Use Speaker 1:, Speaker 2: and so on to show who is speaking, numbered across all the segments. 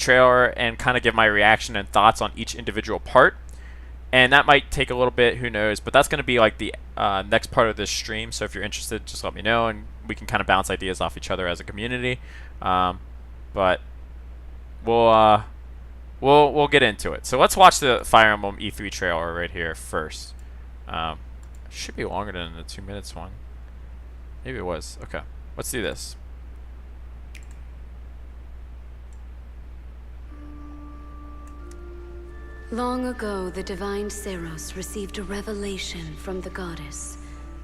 Speaker 1: trailer and kind of give my reaction and thoughts on each individual part. And that might take a little bit, who knows, but that's going to be like the next part of this stream. So if you're interested, just let me know, and we can kind of bounce ideas off each other as a community. But we'll get into it. So let's watch the Fire Emblem E3 trailer right here first. Should be longer than the 2 minutes one. Maybe it was. Okay, let's do this.
Speaker 2: Long ago, the divine Seros received a revelation from the goddess,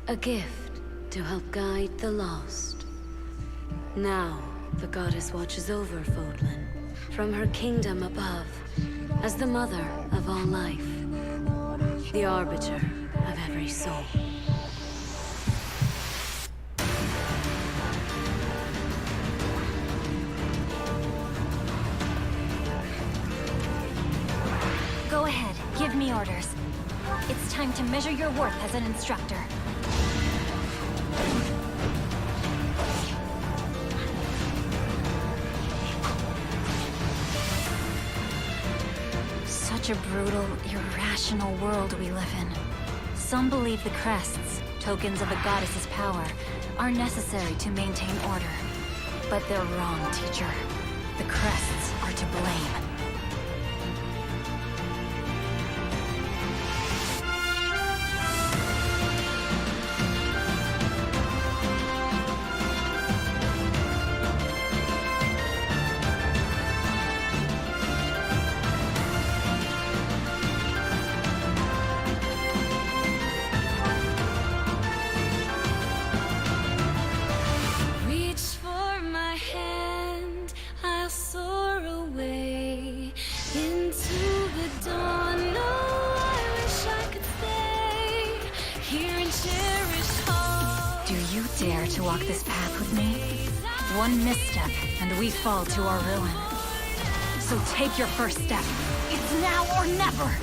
Speaker 2: a gift to help guide the lost. Now, the goddess watches over Fodlan from her kingdom above, as the mother of all life, the arbiter of every soul.
Speaker 3: Go ahead, give me orders. It's time to measure your worth as an instructor. Such a brutal, irrational world we live in. Some believe the crests, tokens of a goddess's power, are necessary to maintain order. But they're wrong, teacher. The crests are to blame. Dare to walk this path with me? One misstep, and we fall to our ruin. So take your first step. It's now or never!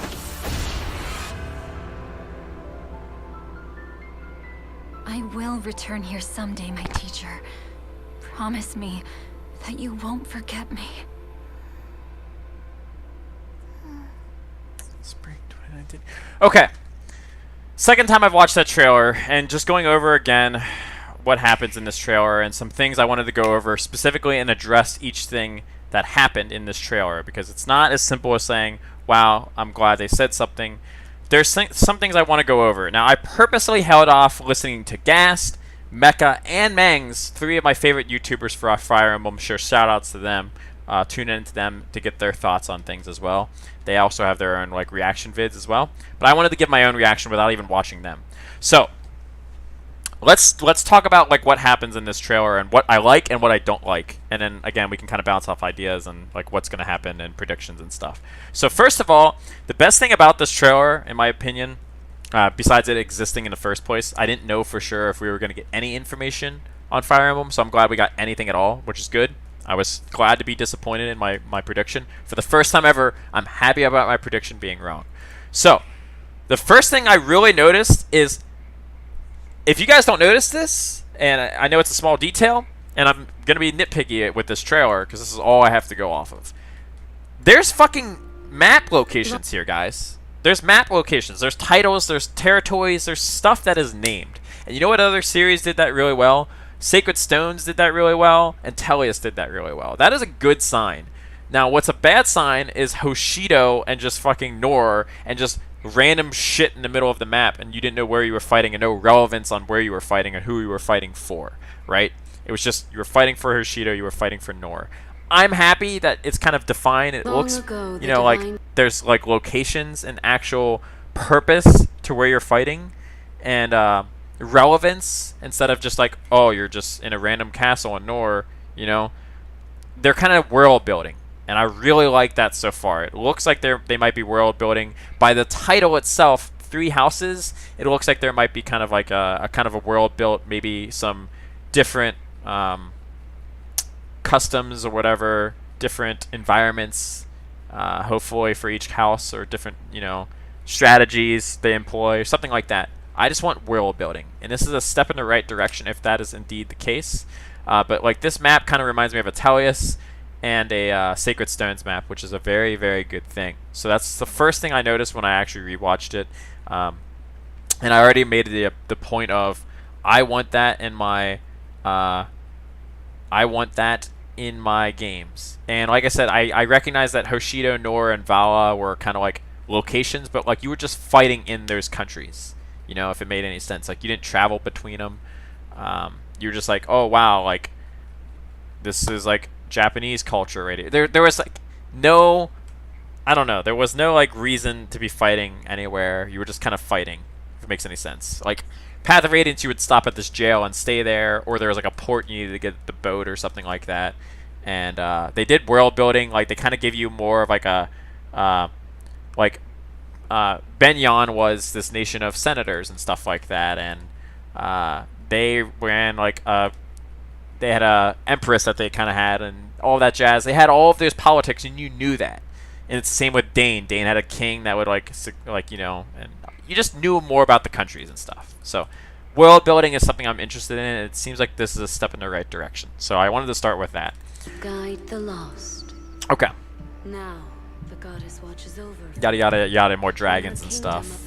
Speaker 3: I will return here someday, my teacher. Promise me that you won't forget me.
Speaker 1: Spring 2019. Okay. Second time I've watched that trailer, and just going over again what happens in this trailer and some things I wanted to go over specifically and address each thing that happened in this trailer, because it's not as simple as saying, wow, I'm glad they said something. There's some things I want to go over. Now, I purposely held off listening to Gast, Mecha, and Mangs, three of my favorite YouTubers for Fire Emblem. Sure, shout outs to them. Tune in to them to get their thoughts on things as well. They also have their own like reaction vids as well. But I wanted to give my own reaction without even watching them. So let's talk about like what happens in this trailer and what I like and what I don't like, and then again we can kind of bounce off ideas and like what's going to happen and predictions and stuff. So first of all, the best thing about this trailer, in my opinion, besides it existing in the first place, I didn't know for sure if we were going to get any information on Fire Emblem, so I'm glad we got anything at all, which is good. I was glad to be disappointed in my prediction. For the first time ever, I'm happy about my prediction being wrong. So the first thing I really noticed is, if you guys don't notice this, and I know it's a small detail, and I'm going to be nitpicky with this trailer because this is all I have to go off of. There's fucking map locations here, guys. There's map locations. There's titles. There's territories. There's stuff that is named. And you know what other series did that really well? Sacred Stones did that really well, and Tellius did that really well. That is a good sign. Now, what's a bad sign is Hoshido and just fucking Nor and just random shit in the middle of the map, and you didn't know where you were fighting and no relevance on where you were fighting and who you were fighting for, right? It was just you were fighting for Hoshido, you were fighting for Nor. I'm happy that it's kind of defined. It looks, you know, like there's like locations and actual purpose to where you're fighting, and relevance, instead of just like, oh, you're just in a random castle in Nor, you know. They're kind of world building, and I really like that so far. It looks like they might be world building. By the title itself, Three Houses, it looks like there might be kind of like a kind of a world built, maybe some different customs or whatever, different environments, hopefully for each house, or different, you know, strategies they employ, or something like that. I just want world building, and this is a step in the right direction if that is indeed the case. But like this map kind of reminds me of Atelius, and a Sacred Stones map, which is a very, very good thing. So that's the first thing I noticed when I actually rewatched it. And I already made the point of I want that in my games. And like I said, I recognize that Hoshido, Nor, and Vala were kind of like locations, but like you were just fighting in those countries. You know, if it made any sense, like you didn't travel between them. You were just like, oh wow, like this is like Japanese culture right here. There was like no, I don't know, there was no like reason to be fighting anywhere. You were just kind of fighting, if it makes any sense. Like Path of Radiance, you would stop at this jail and stay there, or there was like a port you needed to get the boat or something like that. And they did world building, like they kind of give you more of like a Benyon was this nation of senators and stuff like that, and they ran like they had a empress that they kind of had, and all that jazz. They had all of those politics, and you knew that. And it's the same with Dane. Dane had a king that would like you know, and you just knew more about the countries and stuff. So world building is something I'm interested in, and it seems like this is a step in the right direction. So I wanted to start with that.
Speaker 2: Guide the lost.
Speaker 1: Okay.
Speaker 2: Now the goddess watches over.
Speaker 1: Yada yada yada. More dragons and stuff.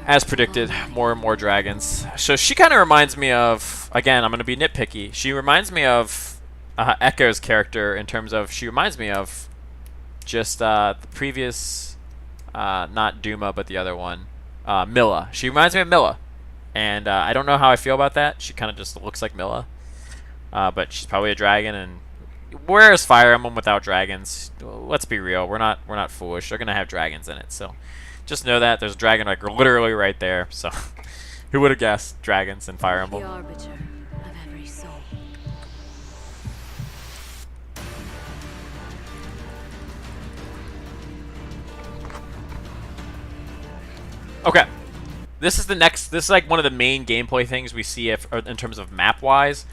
Speaker 1: As predicted, more and more dragons. So she kind of reminds me of, again, I'm going to be nitpicky. She reminds me of Echo's character in terms of, she reminds me of just the previous, not Duma, but the other one, Milla. She reminds me of Milla. And I don't know how I feel about that. She kind of just looks like Milla. But she's probably a dragon, and where is Fire Emblem without dragons? Let's be real. We're not foolish. They're going to have dragons in it, so just know that there's a dragon like literally right there. So who would have guessed dragons in Fire Emblem?
Speaker 2: The arbiter of every soul.
Speaker 1: Okay. This is like one of the main gameplay things we see in terms of map wise.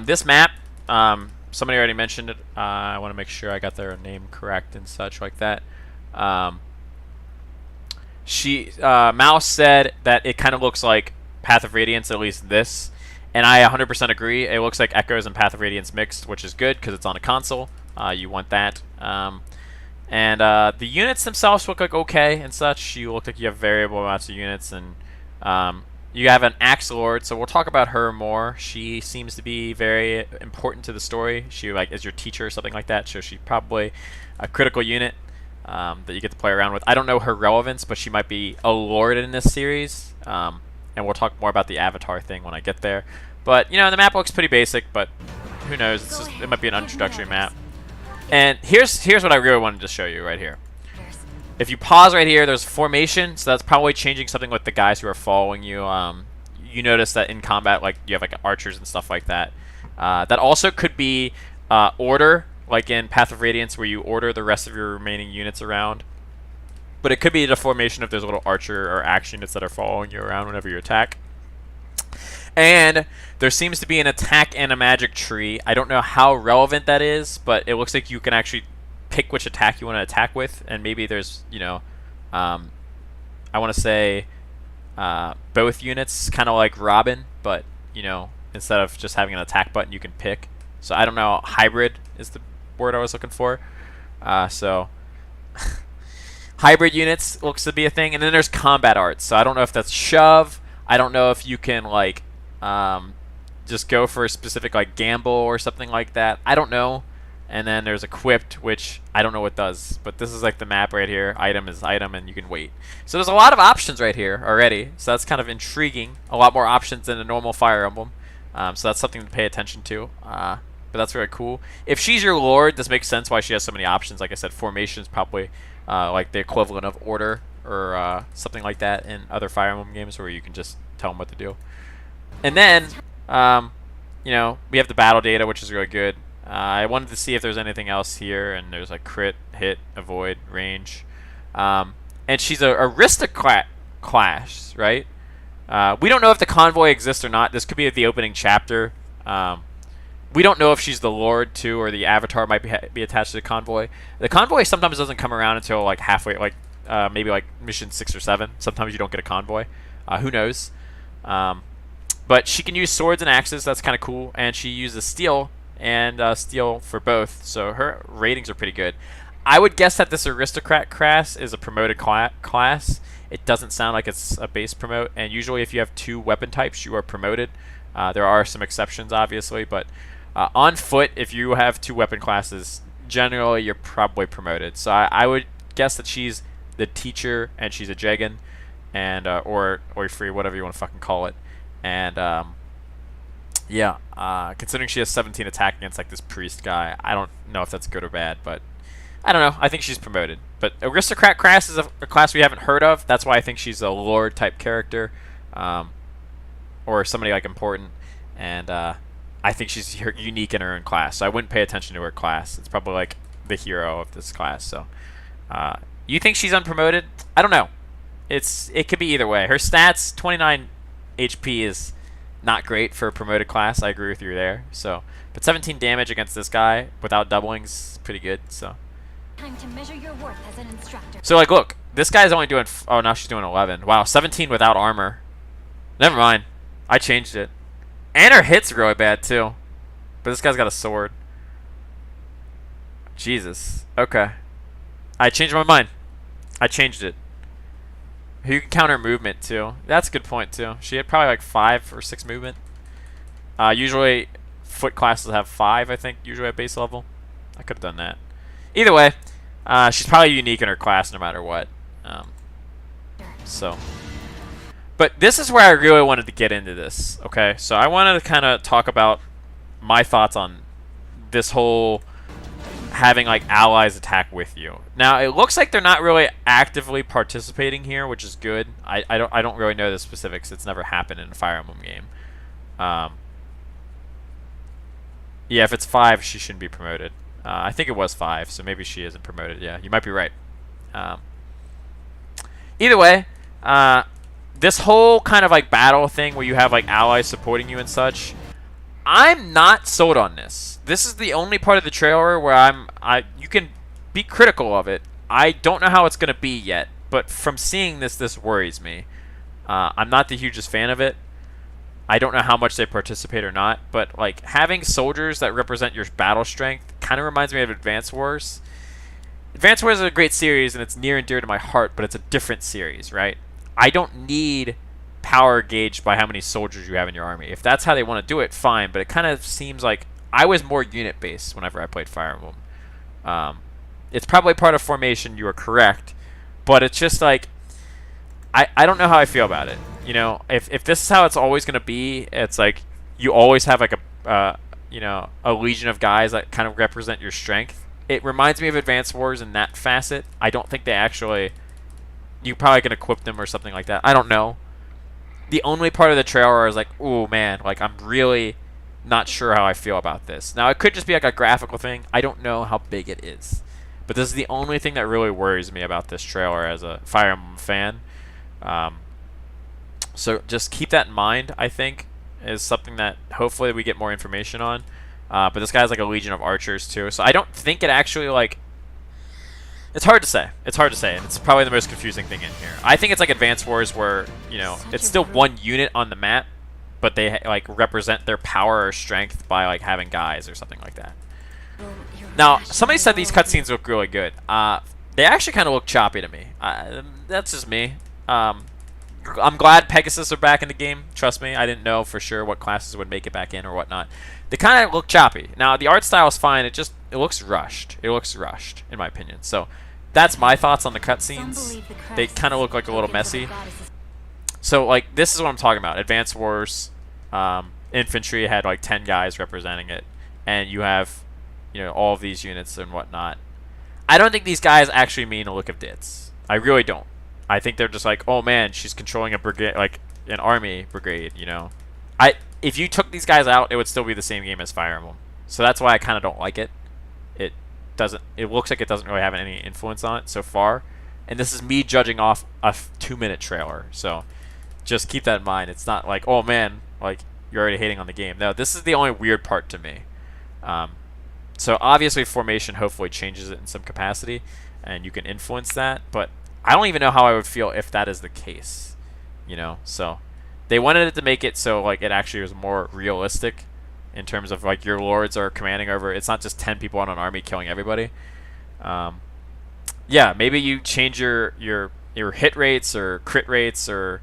Speaker 1: This map, somebody already mentioned it. I want to make sure I got their name correct and such like that. Mouse said that it kind of looks like Path of Radiance, at least this, and I 100% agree. It looks like Echoes and Path of Radiance mixed, which is good because it's on a console. You want that. And the units themselves look like okay and such. You look like you have variable amounts of units, and you have an Axe Lord, so we'll talk about her more. She seems to be very important to the story. She like is your teacher or something like that, so she's probably a critical unit that you get to play around with. I don't know her relevance, but she might be a lord in this series. And we'll talk more about the Avatar thing when I get there. But, you know, the map looks pretty basic, but who knows? It might be an introductory map. And here's what I really wanted to show you right here. If you pause right here, there's formation, so that's probably changing something with the guys who are following you. You notice that in combat, like you have like archers and stuff like that. That also could be order, like in Path of Radiance, where you order the rest of your remaining units around. But it could be the formation if there's little archer or action units that are following you around whenever you attack. And there seems to be an attack and a magic tree. I don't know how relevant that is, but it looks like you can actually pick which attack you want to attack with. And maybe there's, you know, I want to say both units, kind of like Robin, but, you know, instead of just having an attack button, you can pick. So I don't know, hybrid is the word I was looking for. So hybrid units looks to be a thing. And then there's combat arts. So I don't know if that's shove. I don't know if you can like just go for a specific like gamble or something like that. I don't know. And then there's equipped, which I don't know what does. But this is like the map right here. Item is item, and you can wait. So there's a lot of options right here already. So that's kind of intriguing. A lot more options than a normal Fire Emblem. So that's something to pay attention to. But that's really cool. If she's your lord, this makes sense why she has so many options. Like I said, formation is probably like the equivalent of order or something like that in other Fire Emblem games where you can just tell them what to do. And then, you know, we have the battle data, which is really good. I wanted to see if there's anything else here, and there's like crit, hit, avoid, range. And she's a aristocrat class, right? We don't know if the convoy exists or not. This could be the opening chapter. We don't know if she's the Lord too, or the Avatar might be attached to the convoy. The convoy sometimes doesn't come around until like halfway, like maybe like mission 6 or 7. Sometimes you don't get a convoy. Who knows? But she can use swords and axes. That's kind of cool. And she uses steel and steel for both, so her ratings are pretty good. I would guess that this aristocrat class is a promoted class. It doesn't sound like it's a base promote, and usually if you have 2 weapon types, you are promoted. There are some exceptions, obviously, but on foot, if you have 2 weapon classes, generally you're probably promoted. So I would guess that she's the teacher, and she's a Jagan, and or free, whatever you want to fucking call it. And yeah, considering she has 17 attack against like this priest guy, I don't know if that's good or bad, but I don't know. I think she's promoted. But aristocrat class is a class we haven't heard of. That's why I think she's a lord type character, or somebody like important. And I think she's unique in her own class. So I wouldn't pay attention to her class. It's probably like the hero of this class. So you think she's unpromoted? I don't know. It could be either way. Her stats, 29 HP, is not great for a promoted class. I agree with you there. So, but 17 damage against this guy without doublings, pretty good. So.
Speaker 3: Time to measure your worth as an instructor.
Speaker 1: So like, look, this guy's only doing. Oh, now she's doing 11. Wow, 17 without armor. Never mind. I changed it. And her hit's really bad too. But this guy's got a sword. Jesus. Okay. I changed my mind. I changed it. You can counter movement too. That's a good point too. She had probably like 5 or 6 movement. Usually, foot classes have 5. I think usually at base level. I could have done that. Either way, she's probably unique in her class no matter what. So, but this is where I really wanted to get into this. Okay, so I wanted to kind of talk about my thoughts on this whole having like allies attack with you. Now it looks like they're not really actively participating here, which is good. I don't really know the specifics. It's never happened in a Fire Emblem game. Yeah, if it's 5, she shouldn't be promoted. I think it was 5, so maybe she isn't promoted. Yeah, you might be right. Either way, this whole kind of like battle thing where you have like allies supporting you and such, I'm not sold on this. This is the only part of the trailer where you can be critical of it. I don't know how it's going to be yet, but from seeing this worries me. I'm not the hugest fan of it. I don't know how much they participate or not, but like having soldiers that represent your battle strength kind of reminds me of Advance Wars. Advance Wars is a great series and it's near and dear to my heart, but it's a different series, right? I don't need power gauged by how many soldiers you have in your army. If that's how they want to do it, fine, but it kind of seems like I was more unit based whenever I played Fire Emblem. It's probably part of formation, you are correct, but it's just like I don't know how I feel about it. You know, if this is how it's always going to be, it's like you always have like a legion of guys that kind of represent your strength. It reminds me of Advance Wars in that facet. I don't think they actually... You probably can equip them or something like that. I don't know. The only part of the trailer is like, ooh, man, like I'm really not sure how I feel about this. Now, it could just be like a graphical thing. I don't know how big it is. But this is the only thing that really worries me about this trailer as a Fire Emblem fan. So just keep that in mind, I think, is something that hopefully we get more information on. But this guy has like a legion of archers too. So I don't think it actually like... It's hard to say. It's hard to say, and it's probably the most confusing thing in here. I think it's like Advance Wars where, you know, it's still one unit on the map, but they like represent their power or strength by like having guys or something like that. Now, somebody said these cutscenes look really good. They actually kind of look choppy to me. That's just me. I'm glad Pegasus are back in the game. Trust me, I didn't know for sure what classes would make it back in or whatnot. They kind of look choppy. Now, the art style is fine. It looks rushed. It looks rushed, in my opinion. So, that's my thoughts on the cutscenes. They kind of look like a little messy. So, like, this is what I'm talking about. Advance Wars, infantry had like 10 guys representing it, and you have, you know, all of these units and whatnot. I don't think these guys actually mean a look of dits. I really don't. I think they're just like, oh man, she's controlling a brigade, like an army brigade, you know. If you took these guys out, it would still be the same game as Fire Emblem. So that's why I kind of don't like it. It looks like it doesn't really have any influence on it so far. And this is me judging off a 2-minute trailer. So just keep that in mind. It's not like, oh man, like you're already hating on the game. No, this is the only weird part to me. So obviously formation hopefully changes it in some capacity, and you can influence that, but I don't even know how I would feel if that is the case, you know. So they wanted it to make it so like it actually was more realistic in terms of like your lords are commanding over. It's not just 10 people on an army killing everybody. Yeah, maybe you change your hit rates or crit rates or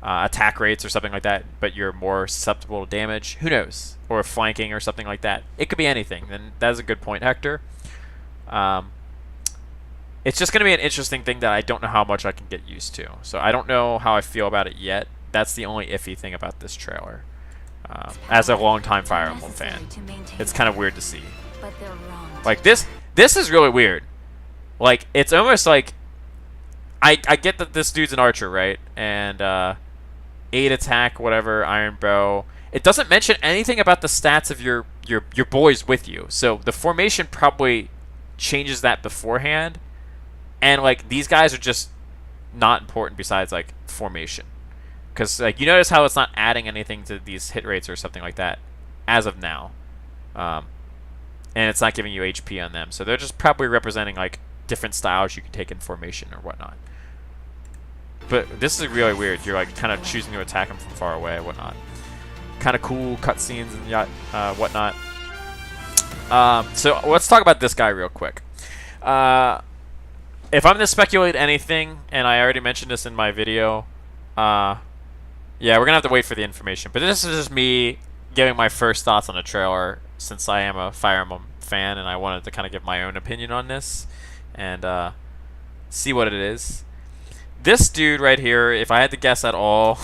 Speaker 1: attack rates or something like that, but you're more susceptible to damage. Who knows? Or flanking or something like that. It could be anything. And that is a good point, Hector. It's just going to be an interesting thing that I don't know how much I can get used to. So I don't know how I feel about it yet. That's the only iffy thing about this trailer. As a longtime Fire Emblem fan, it's kind of weird to see.
Speaker 3: But they're wrong.
Speaker 1: Like this is really weird. Like it's almost like I get that this dude's an archer, right? And 8 attack, whatever, iron bow. It doesn't mention anything about the stats of your boys with you. So the formation probably changes that beforehand. And like these guys are just not important besides like formation. Because like you notice how it's not adding anything to these hit rates or something like that as of now. And it's not giving you HP on them. So they're just probably representing like different styles you can take in formation or whatnot. But this is really weird. You're like kind of choosing to attack them from far away and whatnot. Kind of cool cutscenes and whatnot. So let's talk about this guy real quick. If I'm to speculate anything, and I already mentioned this in my video, yeah, we're going to have to wait for the information. But this is just me giving my first thoughts on the trailer, since I am a Fire Emblem fan, and I wanted to kind of give my own opinion on this, and see what it is. This dude right here, if I had to guess at all,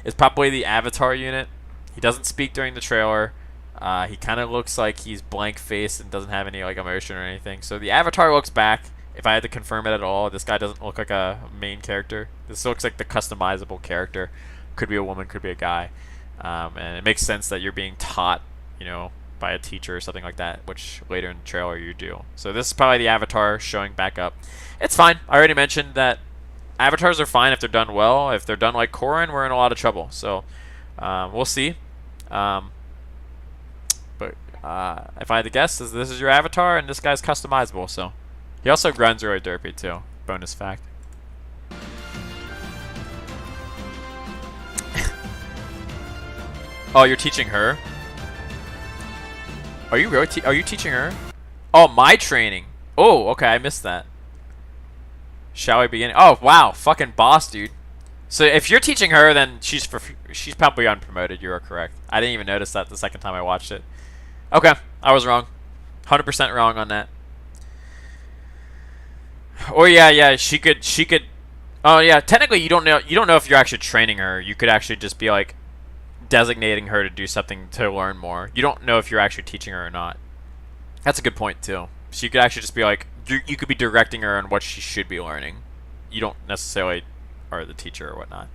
Speaker 1: is probably the Avatar unit. He doesn't speak during the trailer. He kind of looks like he's blank-faced and doesn't have any like emotion or anything. So the Avatar looks back. If I had to confirm it at all, this guy doesn't look like a main character. This looks like the customizable character. Could be a woman, could be a guy. And it makes sense that you're being taught, you know, by a teacher or something like that, which later in the trailer you do. So this is probably the Avatar showing back up. It's fine. I already mentioned that Avatars are fine if they're done well. If they're done like Corrin, we're in a lot of trouble. So we'll see. But if I had to guess, this is your Avatar, and this guy's customizable. So he also runs really derpy too. Bonus fact. Oh, you're teaching her? Are you really? Are you teaching her? Oh, my training. Oh, okay, I missed that. Shall we begin? Oh, wow, fucking boss, dude. So if you're teaching her, then she's probably unpromoted. You are correct. I didn't even notice that the second time I watched it. Okay, I was wrong. 100% wrong on that. Oh yeah, she could. Oh yeah, technically you don't know if you're actually training her. You could actually just be like designating her to do something to learn more. You don't know if you're actually teaching her or not. That's a good point too. So you could actually just be like, you could be directing her on what she should be learning. You don't necessarily are the teacher or whatnot.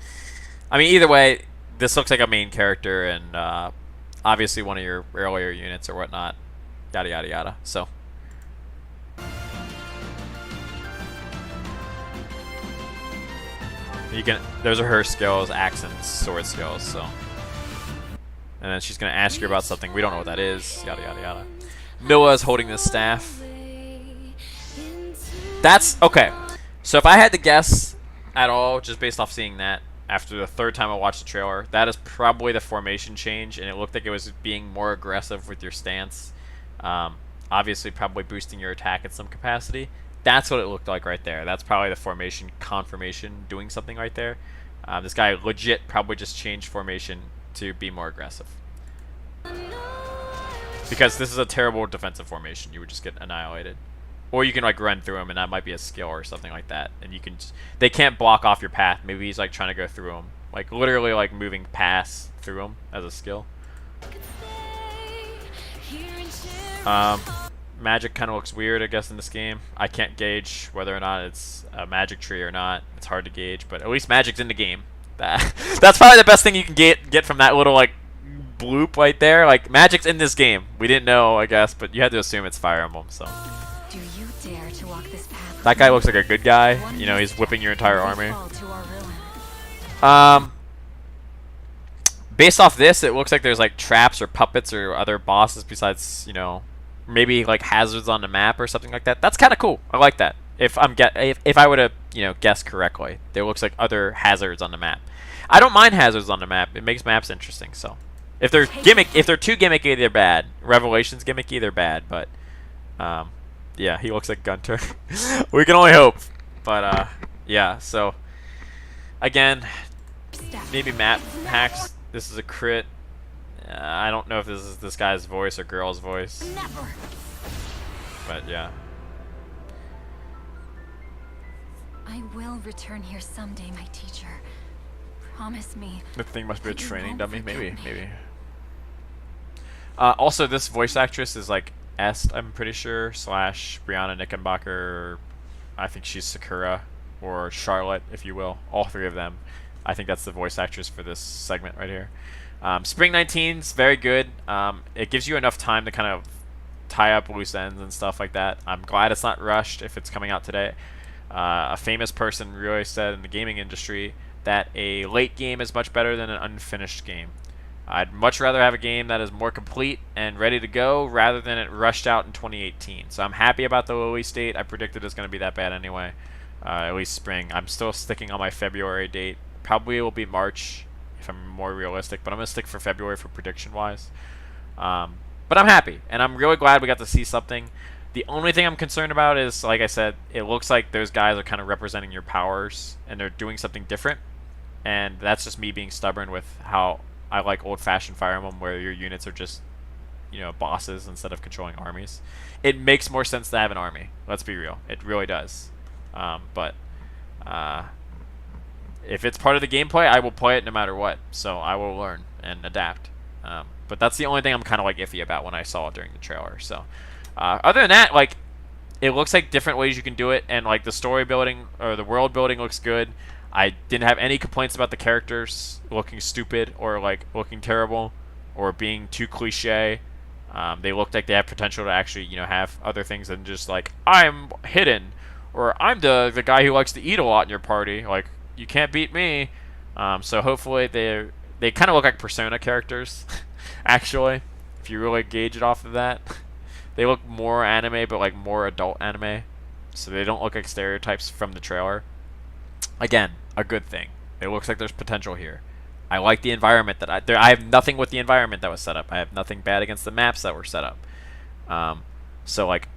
Speaker 1: I mean, either way, this looks like a main character and obviously one of your earlier units or whatnot. Yada yada yada. So. Those are her skills, axe and sword skills, so. And then she's gonna ask you about something. We don't know what that is. Yada yada yada. Milla's holding the staff. That's okay. So if I had to guess at all, just based off seeing that, after the third time I watched the trailer, that is probably the formation change, and it looked like it was being more aggressive with your stance. Obviously, probably boosting your attack in some capacity. That's what it looked like right there. That's probably the formation confirmation doing something right there. This guy legit probably just changed formation to be more aggressive. Because this is a terrible defensive formation. You would just get annihilated. Or you can like run through him and that might be a skill or something like that. And you can they can't block off your path. Maybe he's like trying to go through him. Like literally like moving past through him as a skill. Magic kind of looks weird, I guess, in this game. I can't gauge whether or not it's a magic tree or not. It's hard to gauge, but at least magic's in the game. That's probably the best thing you can get from that little like bloop right there. Like magic's in this game. We didn't know, I guess, but you had to assume it's Fire Emblem. So.
Speaker 3: Do you dare to walk this path?
Speaker 1: That guy looks like a good guy. You know, he's whipping your entire army. Based off this, it looks like there's like traps or puppets or other bosses besides, you know, maybe like hazards on the map or something like that. That's kind of cool. I like that. If I would have, you know, guessed correctly, there looks like other hazards on the map. I don't mind hazards on the map. It makes maps interesting. So, If they're too gimmicky, they're bad. Revelation's gimmicky, they're bad. But yeah, he looks like Gunter. We can only hope. But yeah. So again, maybe map hacks. This is a crit. I don't know if this is this guy's voice or girl's voice.
Speaker 3: Never.
Speaker 1: But yeah.
Speaker 3: I will return here someday, my teacher. Promise me.
Speaker 1: The thing must be a
Speaker 3: that you
Speaker 1: training
Speaker 3: won't
Speaker 1: dummy,
Speaker 3: forget
Speaker 1: maybe,
Speaker 3: me.
Speaker 1: maybe. Also, this voice actress is like Est, I'm pretty sure, slash Brianna Knickerbocker. I think she's Sakura, or Charlotte, if you will. All three of them. I think that's the voice actress for this segment right here. Spring 19's very good. It gives you enough time to kind of tie up loose ends and stuff like that. I'm glad it's not rushed if it's coming out today. A famous person really said in the gaming industry that a late game is much better than an unfinished game. I'd much rather have a game that is more complete and ready to go rather than it rushed out in 2018. So I'm happy about the release date. I predicted it's going to be that bad anyway, at least spring. I'm still sticking on my February date. Probably it will be March if I'm more realistic, but I'm going to stick for February for prediction-wise. But I'm happy, and I'm really glad we got to see something. The only thing I'm concerned about is, like I said, it looks like those guys are kind of representing your powers, and they're doing something different. And that's just me being stubborn with how I like old-fashioned Fire Emblem, where your units are just, you know, bosses instead of controlling armies. It makes more sense to have an army. Let's be real. It really does. But if it's part of the gameplay, I will play it no matter what. So I will learn and adapt. But that's the only thing I'm kind of like iffy about when I saw it during the trailer. So other than that, like, it looks like different ways you can do it, and like the story building or the world building looks good. I didn't have any complaints about the characters looking stupid or like looking terrible or being too cliche. They looked like they have potential to actually, you know, have other things than just like, I'm hidden, or I'm the guy who likes to eat a lot in your party. Like, you can't beat me. So hopefully they kind of look like Persona characters, actually, if you really gauge it off of that. They look more anime, but like more adult anime, so they don't look like stereotypes from the trailer. Again, a good thing. It looks like there's potential here. I like the environment that I have nothing with the environment that was set up. I have nothing bad against the maps that were set up. So like,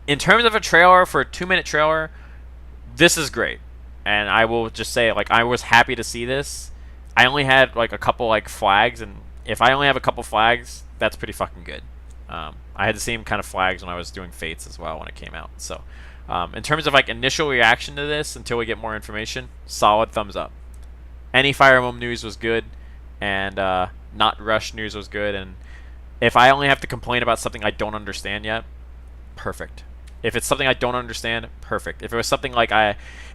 Speaker 1: in terms of a trailer, for a 2-minute trailer, this is great. And I will just say, like, I was happy to see this. I only had like a couple like flags, and if I only have a couple flags, that's pretty fucking good. I had the same kind of flags when I was doing Fates as well when it came out. So in terms of like initial reaction to this, until we get more information, solid thumbs up. Any Fire Emblem news was good, and not Rush news was good. And if I only have to complain about something I don't understand yet, perfect. If it's something I don't understand, perfect. If it was something like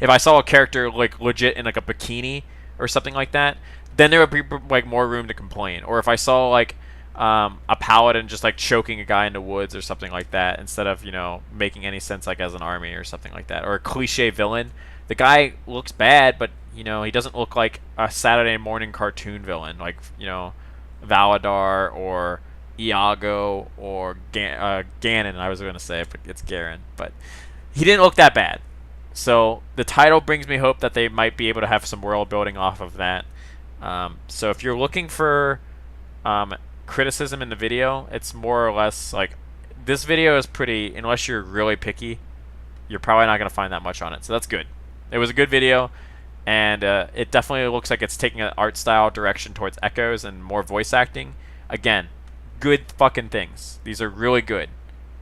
Speaker 1: if I saw a character like legit in like a bikini or something like that, then there would be like more room to complain. Or if I saw like a paladin just like choking a guy in the woods or something like that, instead of, you know, making any sense like as an army or something like that. Or a cliche villain. The guy looks bad, but, you know, he doesn't look like a Saturday morning cartoon villain, like, you know, Valadar or Iago or Ganon, I was going to say, but it's Garen. But he didn't look that bad. So the title brings me hope that they might be able to have some world building off of that. So if you're looking for criticism in the video, it's more or less like, this video is pretty, unless you're really picky, you're probably not going to find that much on it. So that's good. It was a good video, and it definitely looks like it's taking an art style direction towards echoes and more voice acting. Again, good fucking things. These are really good.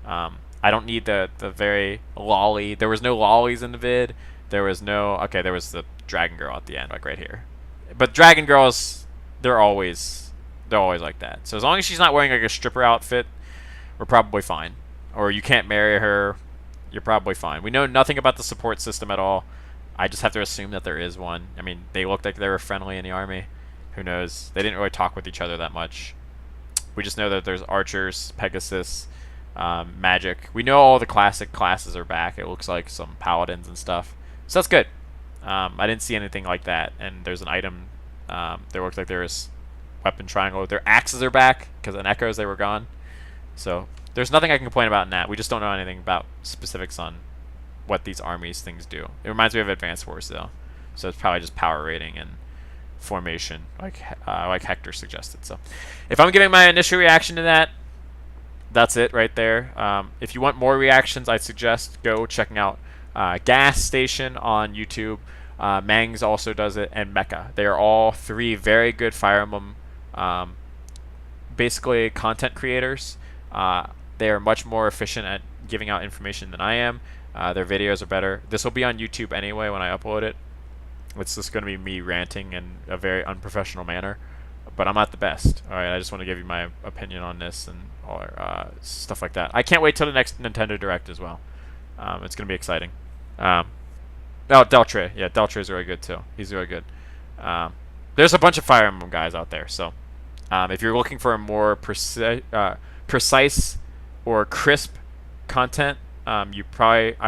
Speaker 1: I don't need the very lolly. There was no lollies in the vid. There was no, okay, there was the Dragon Girl at the end, like right here. But Dragon Girls, they're always like that. So as long as she's not wearing like a stripper outfit, we're probably fine. Or you can't marry her, you're probably fine. We know nothing about the support system at all. I just have to assume that there is one. I mean, they looked like they were friendly in the army. Who knows? They didn't really talk with each other that much. We just know that there's archers, Pegasus, magic. We know all the classic classes are back. It looks like some paladins and stuff. So that's good. I didn't see anything like that. And there's an item. There looked like there was weapon triangle. Their axes are back, because in Echoes they were gone. So there's nothing I can complain about in that. We just don't know anything about specifics on what these armies things do. It reminds me of Advanced Wars though, so it's probably just power rating and formation, like Hector suggested. So, if I'm giving my initial reaction to that, that's it right there. If you want more reactions, I suggest go checking out Gas Station on YouTube. Mangs also does it, and Mecha. They are all three very good Fire Emblem, basically content creators. They are much more efficient at giving out information than I am. Their videos are better. This will be on YouTube anyway when I upload it. It's just going to be me ranting in a very unprofessional manner, but I'm not the best. All right, I just want to give you my opinion on this and all stuff like that. I can't wait till the next Nintendo Direct as well. It's going to be exciting. Oh, Deltre. Yeah, Deltre is really good too. He's really good. There's a bunch of Fire Emblem guys out there, so if you're looking for a more precise or crisp content, I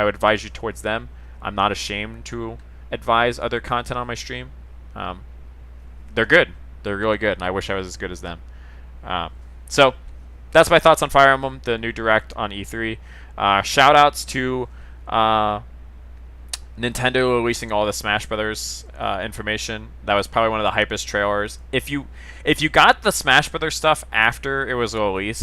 Speaker 1: would advise you towards them. I'm not ashamed to advise other content on my stream. They're good. They're really good, and I wish I was as good as them. So that's my thoughts on Fire Emblem, the new Direct on E3. Shout outs to Nintendo releasing all the Smash Brothers information. That was probably one of the hypest trailers. If you got the Smash Brothers stuff after it was released,